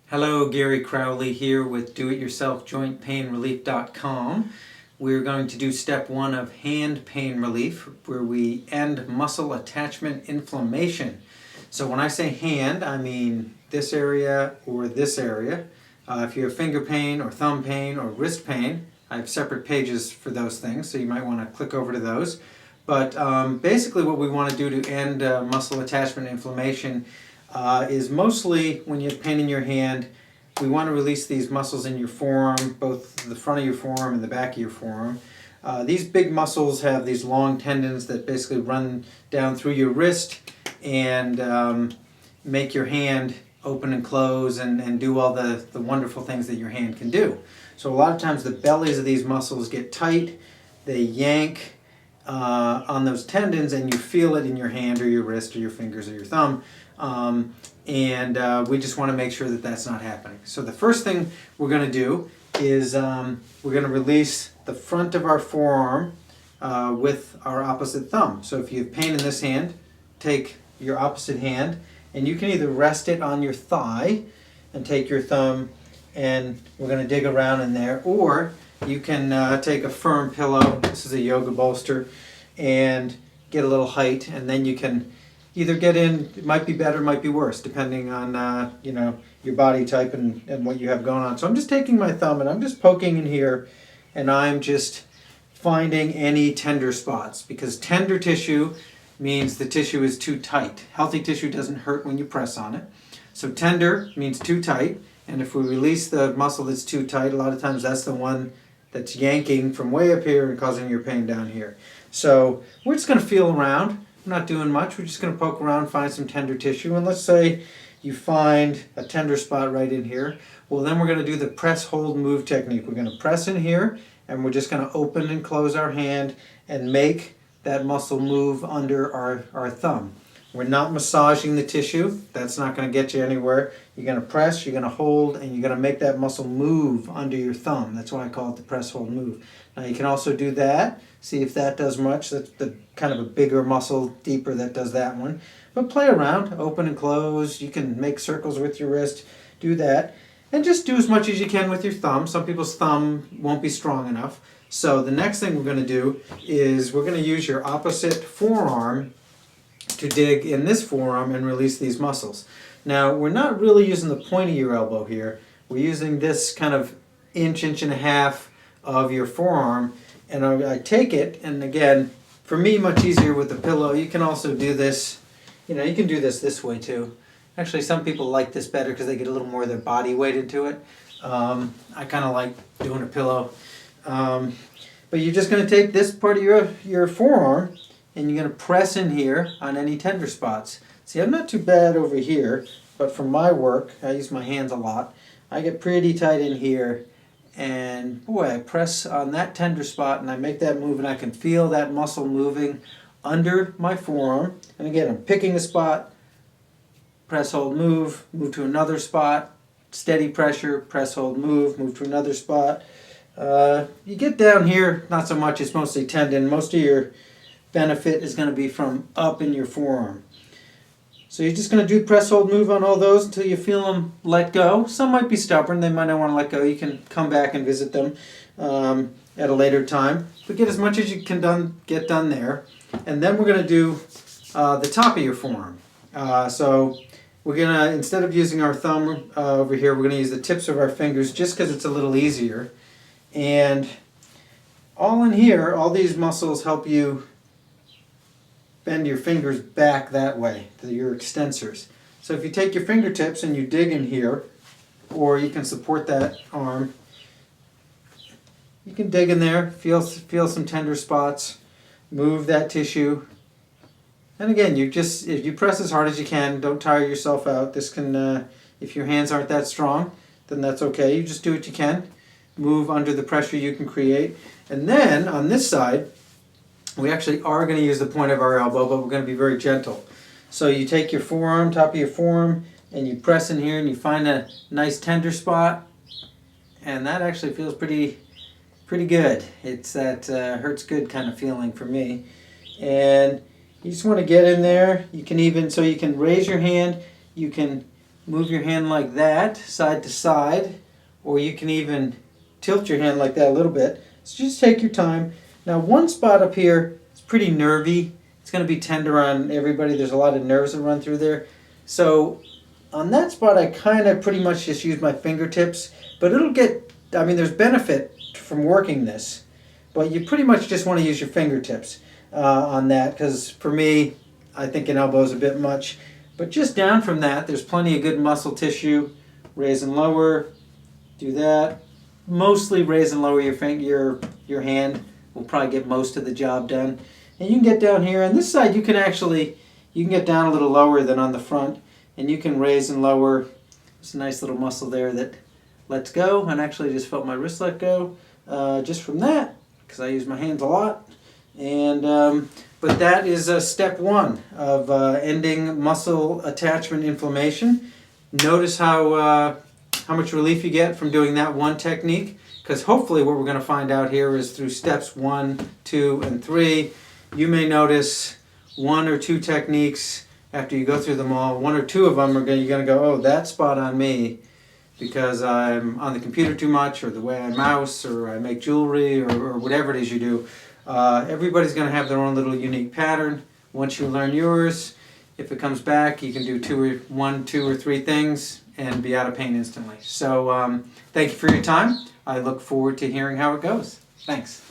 Hello, Gary Crowley here with DoItYourselfJointPainRelief.com. We're going to do step 1 of hand pain relief, where we end muscle attachment inflammation. So when I say hand, I mean this area or this area. If you have finger pain or thumb pain or wrist pain, I have separate pages for those things, so you might want to click over to those. But basically what we want to do to end muscle attachment inflammation is mostly when you have pain in your hand, we want to release these muscles in your forearm, both the front of your forearm and the back of your forearm. These big muscles have these long tendons that basically run down through your wrist and make your hand open and close and do all the wonderful things that your hand can do. So a lot of times the bellies of these muscles get tight, they yank on those tendons, and you feel it in your hand or your wrist or your fingers or your thumb. We just want to make sure that that's not happening. So the first thing we're going to do is we're going to release the front of our forearm with our opposite thumb. So if you have pain in this hand, take your opposite hand, and you can either rest it on your thigh and take your thumb, and we're going to dig around in there, or you can take a firm pillow, this is a yoga bolster, and get a little height, and then you can either get in, it might be better, might be worse, depending on your body type and what you have going on. So I'm just taking my thumb and I'm just poking in here, and I'm just finding any tender spots, because tender tissue means the tissue is too tight. Healthy tissue doesn't hurt when you press on it. So tender means too tight, and if we release the muscle that's too tight, a lot of times that's the one that's yanking from way up here and causing your pain down here. So we're just going to feel around. We're not doing much. We're just going to poke around, find some tender tissue. And let's say you find a tender spot right in here. Well, then we're going to do the press, hold, move technique. We're going to press in here, and we're just going to open and close our hand and make that muscle move under our thumb. We're not massaging the tissue. That's not going to get you anywhere. You're going to press, you're going to hold, and you're going to make that muscle move under your thumb. That's why I call it the press, hold, move. Now you can also do that. See if that does much. That's the kind of a bigger muscle, deeper, that does that one. But play around, open and close. You can make circles with your wrist. Do that. And just do as much as you can with your thumb. Some people's thumb won't be strong enough. So the next thing we're going to do is we're going to use your opposite forearm to dig in this forearm and release these muscles. Now, we're not really using the point of your elbow here. We're using this kind of inch and a half of your forearm, and I take it, and again, for me, much easier with the pillow. You can also do this, you can do this way too. Actually, some people like this better because they get a little more of their body weight into it. I kind of like doing a pillow. But you're just going to take this part of your forearm, and you're going to press in here on any tender spots. See, I'm not too bad over here, but for my work, I use my hands a lot. I get pretty tight in here, and boy, I press on that tender spot, and I make that move, and I can feel that muscle moving under my forearm. And again, I'm picking a spot, press, hold, move to another spot, steady pressure, press, hold, move to another spot. You get down here, not so much, it's mostly tendon. Most of your benefit is going to be from up in your forearm. So you're just going to do press, hold, move on all those until you feel them let go. Some might be stubborn, they might not want to let go. You can come back and visit them at a later time. But get as much as you can get done there. And then we're going to do the top of your forearm. So we're going to, instead of using our thumb over here, we're going to use the tips of our fingers just because it's a little easier. And all in here, all these muscles help you bend your fingers back that way, to your extensors. So if you take your fingertips and you dig in here, or you can support that arm, you can dig in there, feel some tender spots, move that tissue. And again, if you press as hard as you can, don't tire yourself out. This can, if your hands aren't that strong, then that's okay. You just do what you can. Move under the pressure you can create. And then on this side, we actually are going to use the point of our elbow, but we're going to be very gentle. So you take your forearm, top of your forearm, and you press in here and you find a nice tender spot, and that actually feels pretty good. It's that hurts good kind of feeling for me. And you just want to get in there. You can even, so you can raise your hand, you can move your hand like that, side to side, or you can even tilt your hand like that a little bit. So just take your time. Now one spot up here is pretty nervy. It's going to be tender on everybody. There's a lot of nerves that run through there. So on that spot I kind of pretty much just use my fingertips, but it'll get, I mean there's benefit from working this, but you pretty much just want to use your fingertips on that, because for me, I think an elbow is a bit much. But just down from that, there's plenty of good muscle tissue. Raise and lower, do that. Mostly raise and lower your hand will probably get most of the job done. And you can get down here. On this side, you can get down a little lower than on the front, and you can raise and lower. It's a nice little muscle there that lets go, and actually just felt my wrist let go just from that, because I use my hands a lot. And but that is step one of ending muscle attachment inflammation. Notice how much relief you get from doing that one technique, because hopefully what we're going to find out here is through steps 1, 2, and 3, you may notice 1 or 2 techniques after you go through them all. 1 or 2 of them you're going to go, oh, that spot on me, because I'm on the computer too much, or the way I mouse, or I make jewelry, or whatever it is you do. Everybody's going to have their own little unique pattern. Once you learn yours, if it comes back, you can do 1, 2, or 3 things and be out of pain instantly. So thank you for your time. I look forward to hearing how it goes. Thanks.